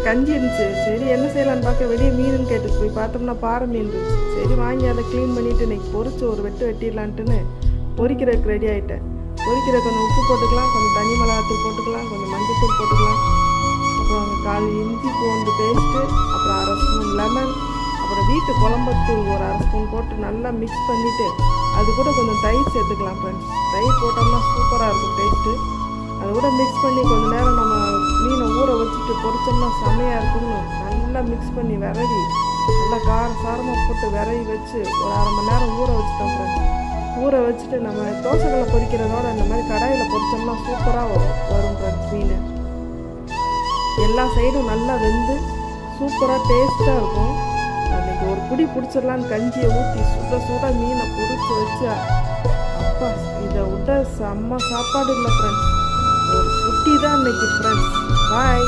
கஞ்சி இருந்துச்சு. சரி என்ன செய்யலான்னு பார்க்க வெளியே மீனுன்னு கேட்டுச்சு. போய் பார்த்தோம்னா பாறை மீன் இருந்துச்சு. சரி வாங்கி அதை க்ளீன் பண்ணிவிட்டு இன்றைக்கி பொரிச்சு ஒரு வெட்டிடலான்ட்டுன்னு பொரிக்கிறதுக்கு ரெடி ஆகிட்டேன். பொரிக்கிற கொஞ்சம் உப்பு போட்டுக்கலாம், கொஞ்சம் தனி மிளகாத்தூள் போட்டுக்கலாம், கொஞ்சம் மஞ்சத்தூள் போட்டுக்கலாம், அப்புறம் கால் இஞ்சி பூண்டு பேஸ்ட்டு, அப்புறம் அரை ஸ்பூன் லெமன், அப்புறம் வீட்டு குழம்பத்தூள் ஒரு அரை ஸ்பூன் போட்டு நல்லா மிக்ஸ் பண்ணிவிட்டு அது கூட கொஞ்சம் தயிர் சேர்த்துக்கலாம் ஃப்ரெண்ட்ஸ். தயிர் போட்டோம்னா சூப்பராக இருக்கும் டேஸ்ட்டு. அது கூட மிக்ஸ் பண்ணி கொஞ்சம் நேரம் நம்ம மீனை ஊற வச்சுட்டு பொரிச்சோம்னா செம்மையாக இருக்கும்னு நல்லா மிக்ஸ் பண்ணி விரவி நல்லா சாரமாக போட்டு விரவி வச்சு ஒரு அரை மணி நேரம் ஊற வச்சுட்டோம் ஃப்ரெண்ட்ஸ். ஊற வச்சுட்டு நம்ம தோசைகளை பொரிக்கிறதோட இந்த மாதிரி கடாயில் பொரிச்சோம்னா சூப்பராக வரும் ஃப்ரெண்ட்ஸ். மீன் எல்லா சைடும் நல்லா வெந்து சூப்பராக டேஸ்ட்டாக இருக்கும். அன்றைக்கி ஒரு பிடி பிடிச்சிடலான்னு கஞ்சியை ஊற்றி சுட மீனை பொரிச்சு வச்சு அப்பா இதை விட்ட செம்ம சாப்பாடு இல்லை ஃப்ரெண்ட்ஸ். ஒரு குட்டி தான் இன்னைக்கு ஃப்ரெண்ட்ஸ். பாய்.